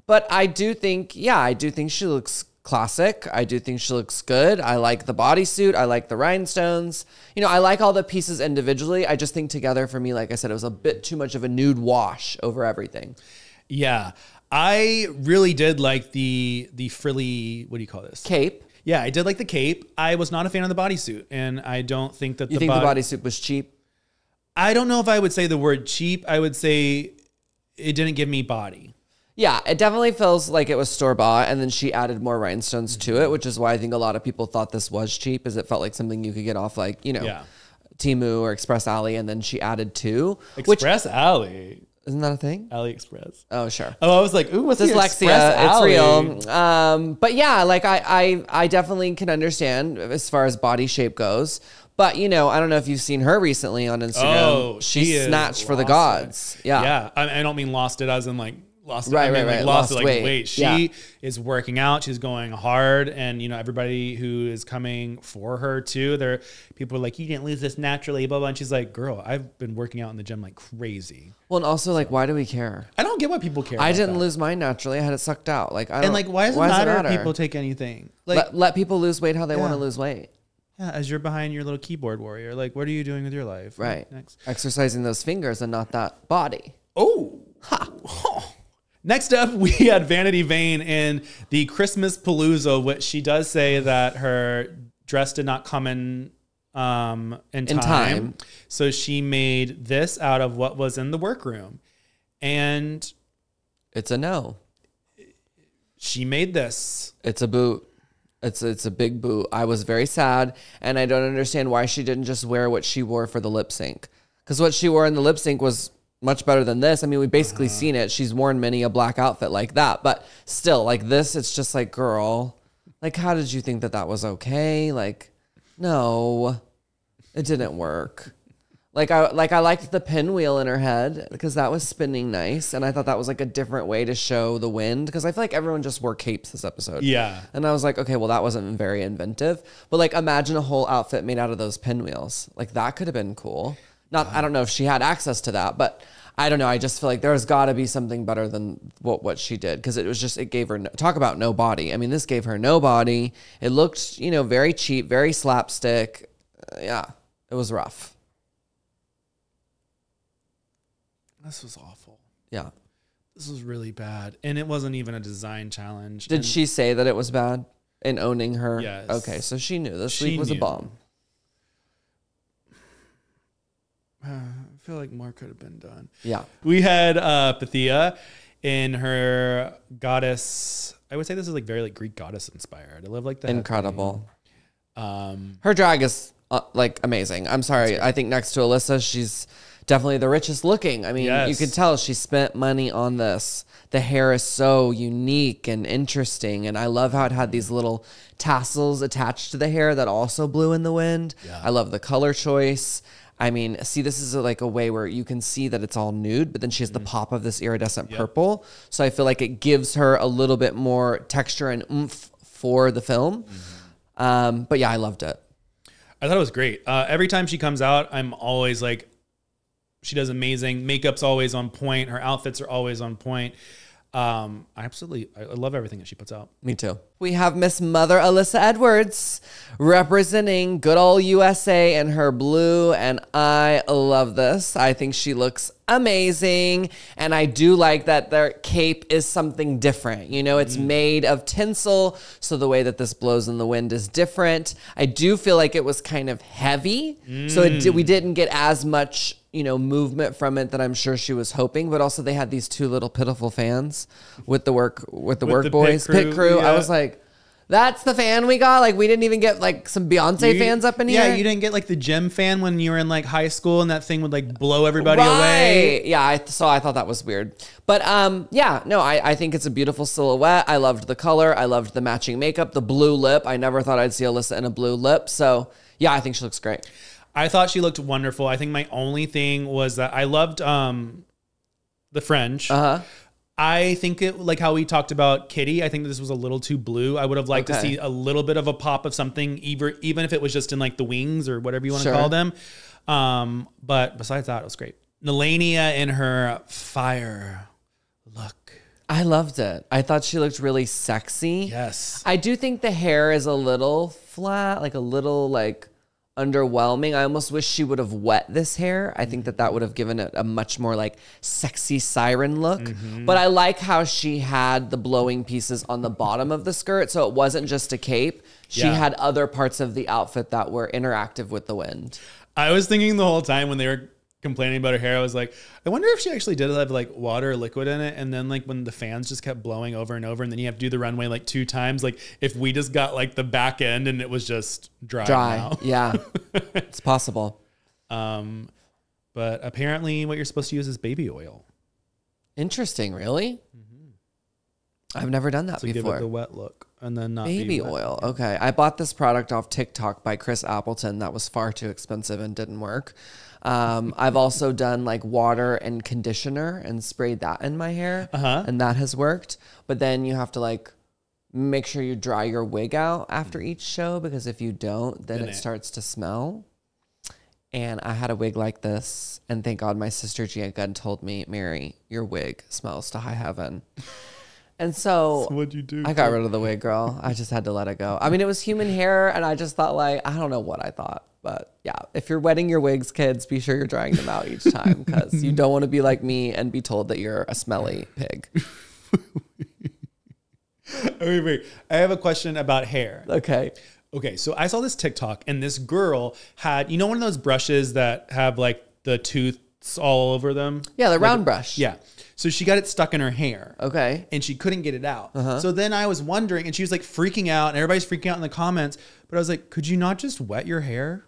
But I do think she looks classic. I do think she looks good. I like the bodysuit. I like the rhinestones. I like all the pieces individually. I just think together for me, like I said, it was a bit too much of a nude wash over everything. Yeah. I really did like the frilly, what do you call this? Cape. Yeah, I did like the cape. I was not a fan of the bodysuit, and I don't think that the bodysuit was cheap? I don't know if I would say the word cheap. I would say it didn't give me body. Yeah, it definitely feels like it was store-bought, and then she added more rhinestones to it, which is why I think a lot of people thought this was cheap, is it felt like something you could get off Temu or Express Alley, and then she added 2. Express Alley. Isn't that a thing? AliExpress. Oh, sure. Oh, I was like, ooh, what's dyslexia? It's real. But yeah, like I definitely can understand as far as body shape goes. But, I don't know if you've seen her recently on Instagram. Oh, she snatched for the gods. Yeah. Yeah. I don't mean lost it as in like lost it. Right, I mean, right. Lost it like weight. She is working out. She's going hard. And, everybody who is coming for her too, people are like, you didn't lose this naturally, blah, blah. And she's like, girl, I've been working out in the gym like crazy. Well, and also like, why do we care? I don't get why people care. I didn't lose mine naturally. I had it sucked out. Like, why does it matter if people take anything? Like, let people lose weight how they want to lose weight. Yeah, as you're behind your little keyboard warrior, like, what are you doing with your life? Right. Next. Exercising those fingers and not that body. Oh. Ha. Oh. Next up, we had Vanity Vane in the Christmas Palooza, which she does say that her dress did not come in time. So she made this out of what was in the workroom. And it's a no. She made this. It's a boot. It's a big boot. I was very sad, and I don't understand why she didn't just wear what she wore for the lip sync. Because what she wore in the lip sync was much better than this. I mean, we've basically seen it. She's worn many a black outfit like that, but still, like this, it's just like, girl, like, how did you think that was okay? Like, no, it didn't work. I liked the pinwheel in her head because that was spinning nice. And I thought that was like a different way to show the wind, because I feel like everyone just wore capes this episode. Yeah. And I was like, okay, well, that wasn't very inventive. But like, imagine a whole outfit made out of those pinwheels. Like, that could have been cool. I don't know if she had access to that, but I don't know. I just feel like there's got to be something better than what she did, because it gave her, talk about no body. I mean, this gave her no body. It looked, very cheap, very slapstick. Yeah, it was rough. This was awful. Yeah. This was really bad. And it wasn't even a design challenge. Did she say that it was bad in owning her? Yes. Okay, so she knew this week was a bomb. I feel like more could have been done. Yeah. We had Pythia in her goddess. I would say this is like very like Greek goddess inspired. I love like that. Incredible. Her drag is like amazing. I'm sorry. I think next to Alyssa, she's definitely the richest looking. I mean, you can tell she spent money on this. The hair is so unique and interesting. And I love how it had these little tassels attached to the hair that also blew in the wind. Yeah. I love the color choice. I mean, see, this is like a way where you can see that it's all nude, but then she has the pop of this iridescent purple. So I feel like it gives her a little bit more texture and oomph for the film. But yeah, I loved it. I thought it was great. Every time she comes out, I'm always like, she does amazing. Makeup's always on point. Her outfits are always on point. I love everything that she puts out. Me too. We have Miss Mother Alyssa Edwards representing good old USA in her blue, and I love this. I think she looks amazing, and I do like that their cape is something different. It's made of tinsel, so the way that this blows in the wind is different. I do feel like it was kind of heavy, so we didn't get as much movement from it that I'm sure she was hoping, but also they had these two little pitiful fans with the work boys pit crew. Yeah. I was like, that's the fan we got. Like, we didn't even get like some Beyonce fans up in here. Yeah, you didn't get like the gym fan when you were in like high school and that thing would like blow everybody away. Yeah, I thought that was weird. But I think it's a beautiful silhouette. I loved the color. I loved the matching makeup, the blue lip. I never thought I'd see Alyssa in a blue lip. So yeah, I think she looks great. I thought she looked wonderful. I think my only thing was that I loved the fringe. I think it, like how we talked about Kitty, I think this was a little too blue. I would have liked to see a little bit of a pop of something, even if it was just in like the wings or whatever you want to call them. But besides that, it was great. Nelania in her fire look. I loved it. I thought she looked really sexy. Yes. I do think the hair is a little flat, like a little like underwhelming. I almost wish she would have wet this hair. I think that would have given it a much more like sexy siren look. But I like how she had the blowing pieces on the bottom of the skirt. So it wasn't just a cape. She had other parts of the outfit that were interactive with the wind. I was thinking the whole time when they were complaining about her hair, I was like, I wonder if she actually did have like water or liquid in it. And then like when the fans just kept blowing over and over and then you have to do the runway like 2 times, like if we just got like the back end and it was just dry now. Yeah, it's possible. But apparently what you're supposed to use is baby oil. Interesting. Really? I've never done that before. Give it the wet look and then not baby oil. Okay. I bought this product off TikTok by Chris Appleton. That was far too expensive and didn't work. I've also done like water and conditioner and sprayed that in my hair and that has worked. But then you have to like make sure you dry your wig out after each show because if you don't, then it starts to smell. And I had a wig like this and thank God my sister Gia Gunn told me, Mary, your wig smells to high heaven. And so what'd you do? I got rid of the wig, girl. I just had to let it go. I mean, it was human hair and I just thought like, I don't know what I thought. But yeah, if you're wetting your wigs, kids, be sure you're drying them out each time because you don't want to be like me and be told that you're a smelly pig. Wait. I have a question about hair. Okay. So I saw this TikTok and this girl had, one of those brushes that have like the tooths all over them? Yeah, the round brush. Yeah. So she got it stuck in her hair. Okay. And she couldn't get it out. So then I was wondering, and she was like freaking out and everybody's freaking out in the comments, but I was like, could you not just wet your hair?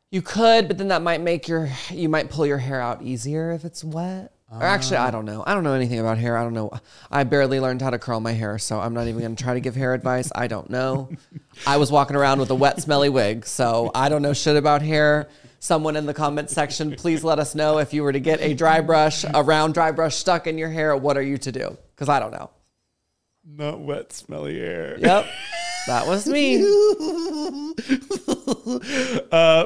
You could, but then that might make you might pull your hair out easier if it's wet. Or actually, I don't know. I don't know anything about hair. I don't know. I barely learned how to curl my hair, so I'm not even going to try to give hair advice. I don't know. I was walking around with a wet, smelly wig, so I don't know shit about hair. Someone in the comment section, please let us know if you were to get a round dry brush stuck in your hair, what are you to do? Because I don't know. Not wet, smelly hair. Yep. That was me.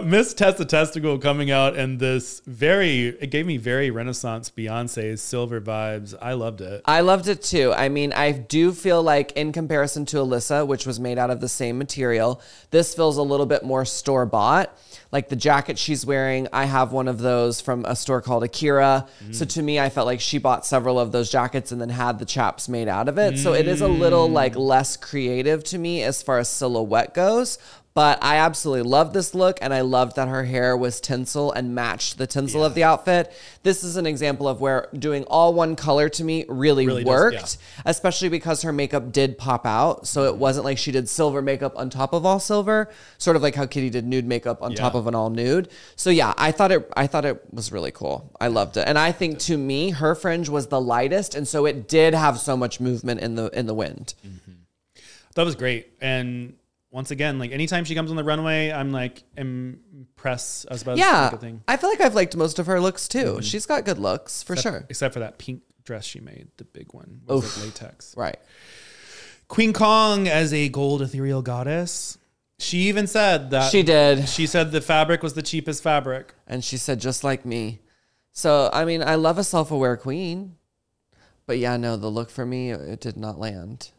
Miss Tessa Testicle coming out and it gave me very Renaissance Beyonce's Silver vibes. I loved it. I loved it too. I mean, I do feel like in comparison to Alyssa, which was made out of the same material, this feels a little bit more store-bought. Like the jacket she's wearing, I have one of those from a store called Akira. So to me, I felt like she bought several of those jackets and then had the chaps made out of it. So it is a little like less creative to me as far as silhouette goes. But I absolutely love this look, and I loved that her hair was tinsel and matched the tinsel of the outfit. This is an example of where doing all one color to me really worked, especially because her makeup did pop out. So it wasn't like she did silver makeup on top of all silver, sort of like how Kitty did nude makeup on top of an all nude. So yeah, I thought it was really cool. I loved it. And I think to me, her fringe was the lightest, and so it did have so much movement in the wind. That was great. And once again, like anytime she comes on the runway, I'm like impressed as about this thing. I feel like I've liked most of her looks too. She's got good looks for sure. Except for that pink dress she made, the big one. It was like latex. Right. Queen Kong as a gold ethereal goddess. She even said that. She did. She said the fabric was the cheapest fabric. And she said, just like me. So, I mean, I love a self-aware queen. But yeah, no, the look for me, it did not land.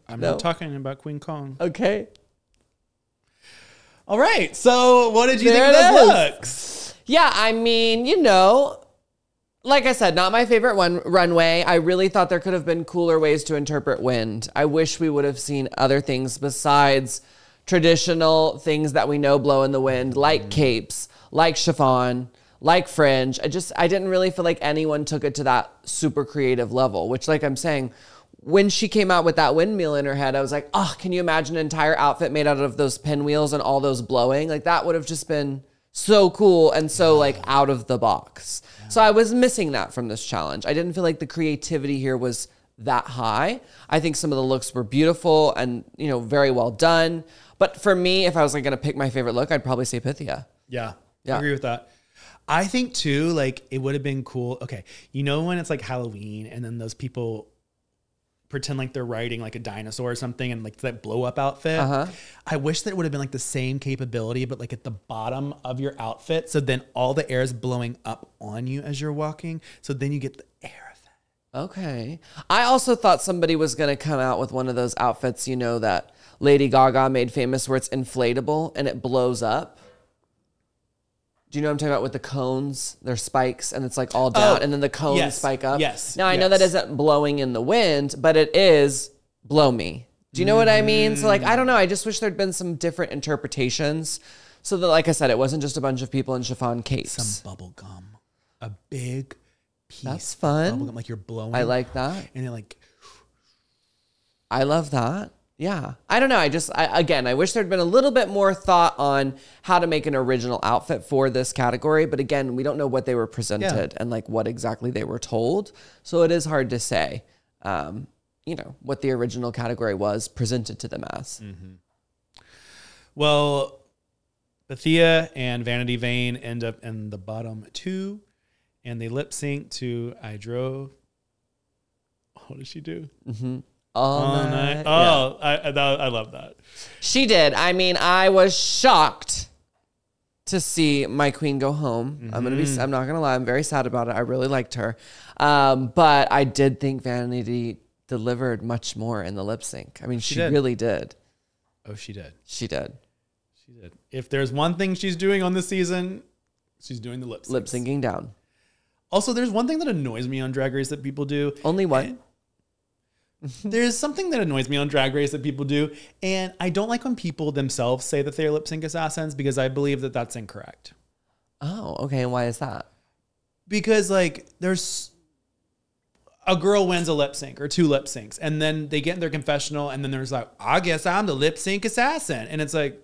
I'm not talking about Queen Kong. Okay. All right. So what did you think of those looks? Yeah, I mean, like I said, not my favorite runway. I really thought there could have been cooler ways to interpret wind. I wish we would have seen other things besides traditional things that we know blow in the wind, like capes, like chiffon, like fringe. I didn't really feel like anyone took it to that super creative level, which, like I'm saying, when she came out with that windmill in her head, I was like, oh, can you imagine an entire outfit made out of those pinwheels and all those blowing? Like that would have just been so cool and so like out of the box. Yeah. So I was missing that from this challenge. I didn't feel like the creativity here was that high. I think some of the looks were beautiful and, very well done. But for me, if I was like going to pick my favorite look, I'd probably say Pythia. Yeah. I agree with that. I think too, like it would have been cool. Okay. You know, when it's like Halloween and then those people pretend like they're riding like a dinosaur or something and like that blow up outfit. I wish that it would have been like the same capability, but like at the bottom of your outfit. So then all the air is blowing up on you as you're walking. So then you get the air effect. Okay. I also thought somebody was going to come out with one of those outfits, you know, that Lady Gaga made famous where it's inflatable and it blows up. Do you know what I'm talking about with the cones? They're spikes and it's like all down and then the cones spike up. Yes. Now I know that isn't blowing in the wind, but it is blow me. Do you know what I mean? So like, I don't know. I just wish there'd been some different interpretations so that, like I said, it wasn't just a bunch of people in chiffon capes. Some bubble gum. A big piece. That's fun. Bubble gum, like you're blowing. I like that. And you're like. I love that. Yeah. I don't know. I wish there'd been a little bit more thought on how to make an original outfit for this category. But again, we don't know what they were presented and like what exactly they were told. So it is hard to say, you know, what the original category was presented to them as. Well, Bethia and Vanity Vane end up in the bottom 2 and they lip sync to I Drove. What does she do? All night. Oh, yeah. I love that. She did. I mean, I was shocked to see my queen go home. I'm not gonna lie, I'm very sad about it. I really liked her. But I did think Vanity delivered much more in the lip sync. I mean, she really did. Oh, she did. She did. She did. If there's one thing she's doing on this season, she's doing the lip syncs. Lip syncing down. Also, there's one thing that annoys me on Drag Race that people do. Only one? There's something that annoys me on Drag Race that people do, and I don't like when people themselves say that they're lip sync assassins because I believe that that's incorrect. Oh, okay. And why is that? Because like there's a girl wins a lip sync or 2 lip syncs, and then they get in their confessional, and then there's like, I guess I'm the lip sync assassin, and it's like,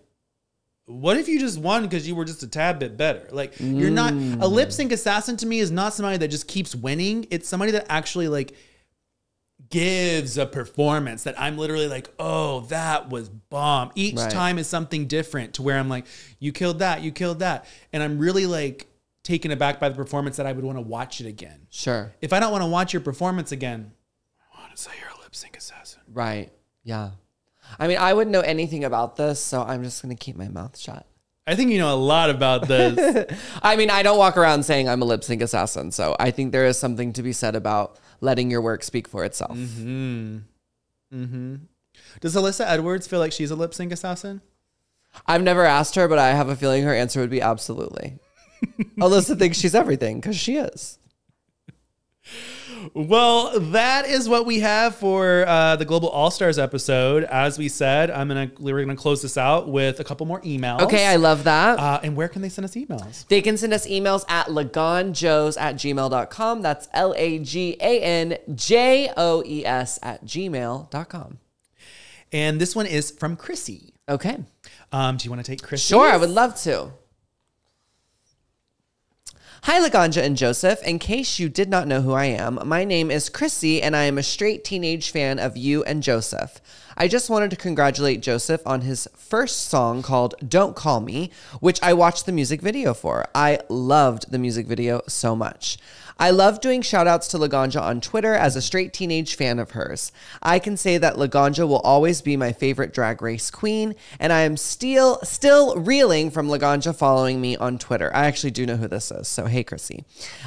what if you just won because you were just a tad bit better? Like you're not a lip sync assassin. To me, is not somebody that just keeps winning. It's somebody that actually like gives a performance that I'm literally like, oh, that was bomb. Each time is something different to where I'm like, you killed that, you killed that. And I'm really like taken aback by the performance that I would want to watch it again. Sure. If I don't want to watch your performance again, I want to say you're a lip sync assassin. Right. Yeah. I mean, I wouldn't know anything about this, so I'm just going to keep my mouth shut. I think you know a lot about this. I mean, I don't walk around saying I'm a lip sync assassin, so I think there is something to be said about letting your work speak for itself. Does Alyssa Edwards feel like she's a lip sync assassin? I've never asked her, but I have a feeling her answer would be absolutely. Alyssa thinks she's everything because she is. Well, that is what we have for the Global All-Stars episode. As we said, we're gonna close this out with a couple more emails. Okay, I love that. And where can they send us emails? They can send us emails at laganjos@gmail.com. That's LAGANJOES@gmail.com. And this one is from Chrissy. Okay. Do you want to take Chrissy? Sure, I would love to. Hi, Laganja and Joseph. In case you did not know who I am, my name is Chrissy, and I am a straight teenage fan of you and Joseph. I just wanted to congratulate Joseph on his first song called Don't Call Me, which I watched the music video for. I loved the music video so much. I love doing shout-outs to Laganja on Twitter as a straight teenage fan of hers. I can say that Laganja will always be my favorite Drag Race queen, and I am still reeling from Laganja following me on Twitter. I actually do know who this is, so hey, Chrissy.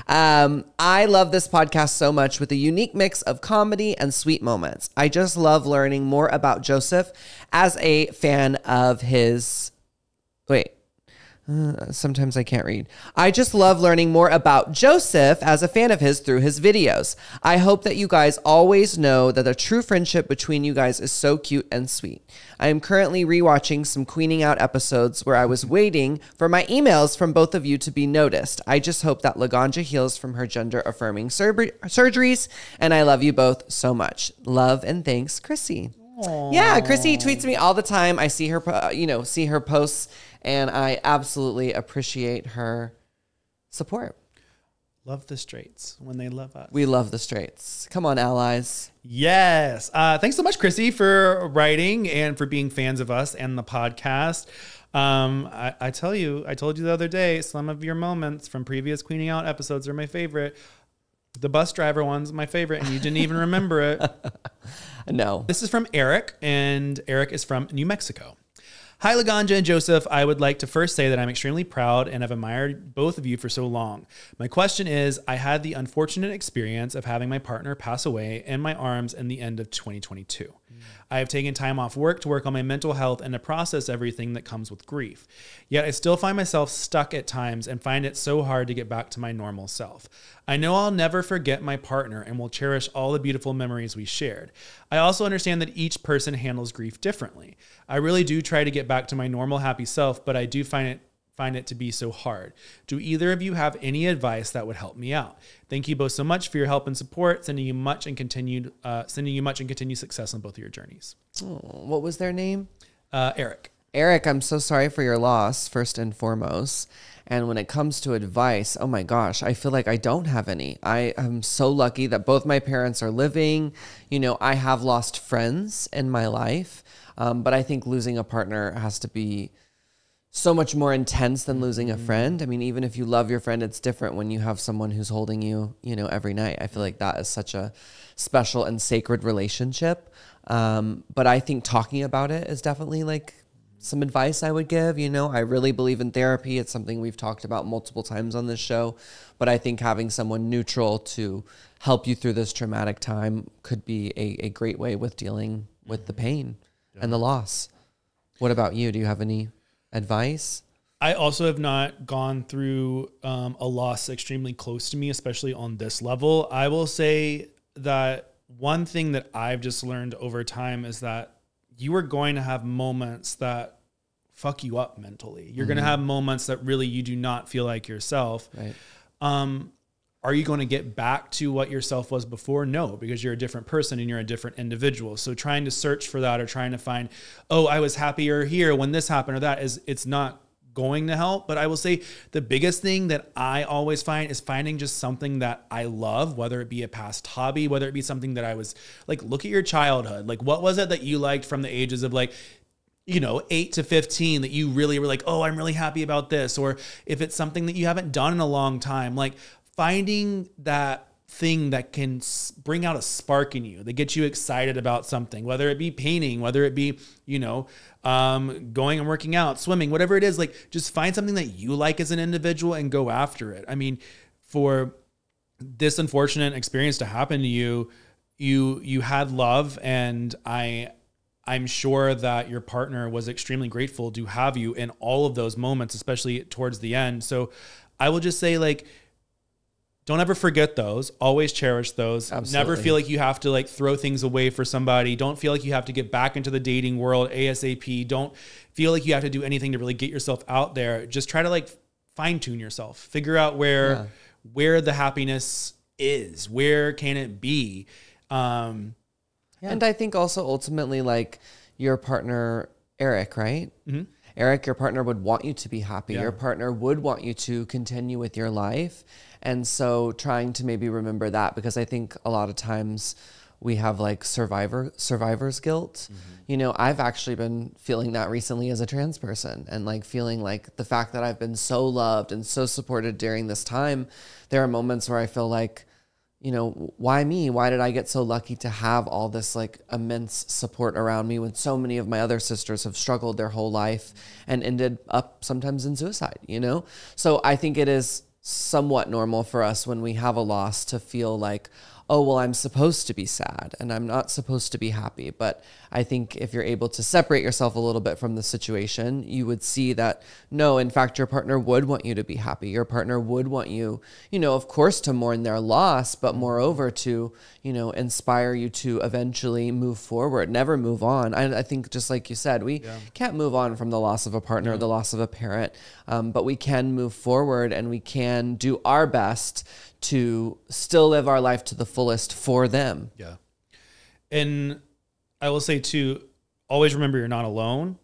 I love this podcast so much with a unique mix of comedy and sweet moments. I just love learning more about Joseph as a fan of his... sometimes I can't read. I just love learning more about Joseph as a fan of his through his videos. I hope that you guys always know that the true friendship between you guys is so cute and sweet. I am currently rewatching some Queening Out episodes where I was waiting for my emails from both of you to be noticed. I just hope that Laganja heals from her gender-affirming surgeries, and I love you both so much. Love and thanks, Chrissy. Aww. Yeah, Chrissy tweets me all the time. I see her, see her posts, and I absolutely appreciate her support. Love the straights when they love us. We love the straights. Come on, allies. Yes. Thanks so much, Chrissy, for writing and for being fans of us and the podcast. I told you the other day, some of your moments from previous Queening Out episodes are my favorite. The bus driver one's my favorite, and you didn't even remember it. No. This is from Eric, and Eric is from New Mexico. Hi, Laganja and Joseph. I would like to first say that I'm extremely proud and have admired both of you for so long. My question is, I had the unfortunate experience of having my partner pass away in my arms in the end of 2022. I have taken time off work to work on my mental health and to process everything that comes with grief. Yet I still find myself stuck at times and find it so hard to get back to my normal self. I know I'll never forget my partner and will cherish all the beautiful memories we shared. I also understand that each person handles grief differently. I really do try to get back to my normal happy self, but I do find it to be so hard. Do either of you have any advice that would help me out? Thank you both so much for your help and support. Sending you much and continued success on both of your journeys. Oh, what was their name? Eric. Eric, I'm so sorry for your loss, first and foremost. And when it comes to advice, oh my gosh, I feel like I don't have any. I am so lucky that both my parents are living. You know, I have lost friends in my life, but I think losing a partner has to be so much more intense than losing a friend. I mean, even if you love your friend, it's different when you have someone who's holding you, you know, every night. I feel like that is such a special and sacred relationship. But I think talking about it is definitely like some advice I would give. You know, I really believe in therapy. It's something we've talked about multiple times on this show, but I think having someone neutral to help you through this traumatic time could be a great way with dealing with the pain and the loss. What about you? Do you have any advice? I also have not gone through a loss extremely close to me, especially on this level. I will say that one thing that I've just learned over time is that you are going to have moments that fuck you up mentally. You're going to have moments that really you do not feel like yourself. Right. Are you going to get back to what yourself was before? No, because you're a different person and you're a different individual. So trying to search for that or trying to find, oh, I was happier here when this happened or that, it's not going to help. But I will say the biggest thing that I always find is finding just something that I love, whether it be a past hobby, whether it be something that I was like, look at your childhood. Like, what was it that you liked from the ages of like, 8 to 15 that you really were like, oh, I'm really happy about this. Or if it's something that you haven't done in a long time, like finding that thing that can bring out a spark in you, that gets you excited about something, whether it be painting, whether it be, going and working out, swimming, whatever it is, like just find something that you like as an individual and go after it. I mean, for this unfortunate experience to happen to you, you had love, and I'm sure that your partner was extremely grateful to have you in all of those moments, especially towards the end. So I will just say, like, don't ever forget those. Always cherish those. Absolutely. Never feel like you have to like throw things away for somebody. Don't feel like you have to get back into the dating world ASAP. Don't feel like you have to do anything to really get yourself out there. Just try to like fine tune yourself. Figure out where the happiness is. Where can it be? And I think also ultimately, like your partner, Eric, right? Mm-hmm. Eric, your partner would want you to be happy. Yeah. Your partner would want you to continue with your life. And so trying to maybe remember that, because I think a lot of times we have like survivor's guilt. Mm-hmm. I've actually been feeling that recently as a trans person, and like feeling like the fact that I've been so loved and so supported during this time, there are moments where I feel like, why me? Why did I get so lucky to have all this like immense support around me when so many of my other sisters have struggled their whole life and ended up sometimes in suicide, So I think it is somewhat normal for us when we have a loss to feel like, oh, well, I'm supposed to be sad and I'm not supposed to be happy. But I think if you're able to separate yourself a little bit from the situation, you would see that, no, in fact, your partner would want you to be happy. Your partner would want you, of course, to mourn their loss, but moreover to, inspire you to eventually move forward, never move on. I think just like you said, we can't move on from the loss of a partner, the loss of a parent, but we can move forward and we can do our best to still live our life to the fullest for them. Yeah. And I will say too, always remember you're not alone.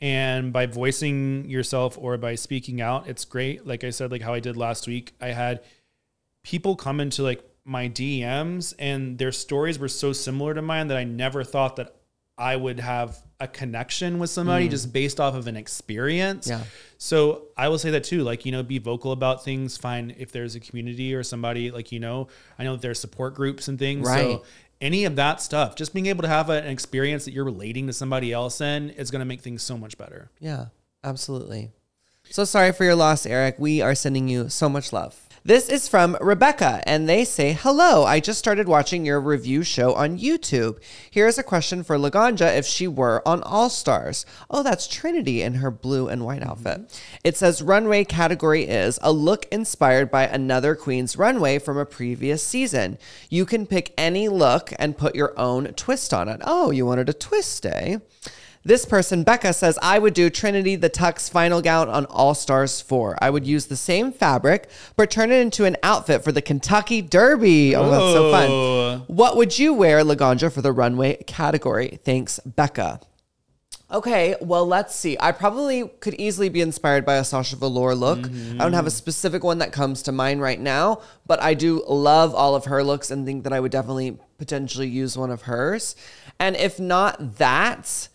And by voicing yourself or by speaking out, it's great. Like I said, like how I did last week, I had people come into like my DMs and their stories were so similar to mine that I never thought that I would have a connection with somebody just based off of an experience. Yeah. So I will say that too, like, you know, be vocal about things. Find if there's a community or somebody, like, you know, I know that there's support groups and things. Right. So any of that stuff, just being able to have an experience that you're relating to somebody else in is going to make things so much better. Yeah, absolutely. So sorry for your loss, Eric. We are sending you so much love. This is from Rebecca, and they say, hello, I just started watching your review show on YouTube. Here's a question for Laganja if she were on All Stars. Oh, that's Trinity in her blue and white outfit. It says runway category is a look inspired by another queen's runway from a previous season. You can pick any look and put your own twist on it. Oh, you wanted a twist, eh? This person, Becca, says, I would do Trinity the Tux final gown on All Stars 4. I would use the same fabric, but turn it into an outfit for the Kentucky Derby. Oh, that's so fun. What would you wear, Laganja, for the runway category? Thanks, Becca. Okay, well, let's see. I probably could easily be inspired by a Sasha Velour look. I don't have a specific one that comes to mind right now, but I do love all of her looks and think that I would definitely potentially use one of hers. And if not that...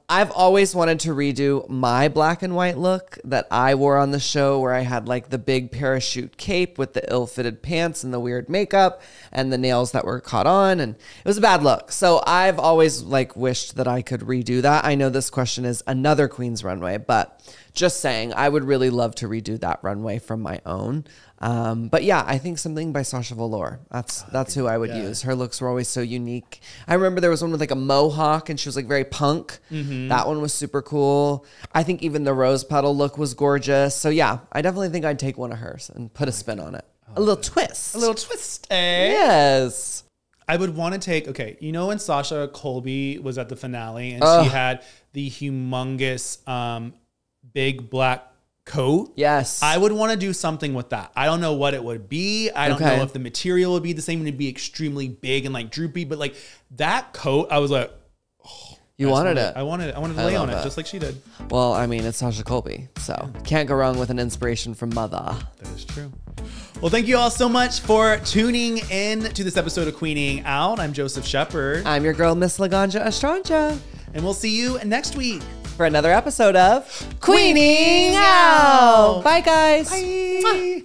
I've always wanted to redo my black and white look that I wore on the show, where I had like the big parachute cape with the ill-fitted pants and the weird makeup and the nails that were caught on, and it was a bad look. So I've always like wished that I could redo that. I know this question is another Queen's runway, but just saying, I would really love to redo that runway from my own. But yeah, I think something by Sasha Velour. That's who I would use. Her looks were always so unique. I remember there was one with like a mohawk and she was like very punk. That one was super cool. I think even the rose petal look was gorgeous. So yeah, I definitely think I'd take one of hers and put a spin on it. A little twist. A little twist, eh? Yes. I would want to take, okay, you know when Sasha Colby was at the finale and she had the humongous big black coat? Yes. I would want to do something with that. I don't know what it would be. I don't know if the material would be the same. It'd be extremely big and like droopy, but like that coat, I was like, oh, you wanted it. I wanted to lay on it just like she did. Well, I mean, it's Sasha Colby, so can't go wrong with an inspiration from Mother. That is true. Well, thank you all so much for tuning in to this episode of Queening Out. I'm Joseph Shepard. I'm your girl, Miss Laganja Estranja. And we'll see you next week for another episode of Queening Out. Bye, guys. Bye.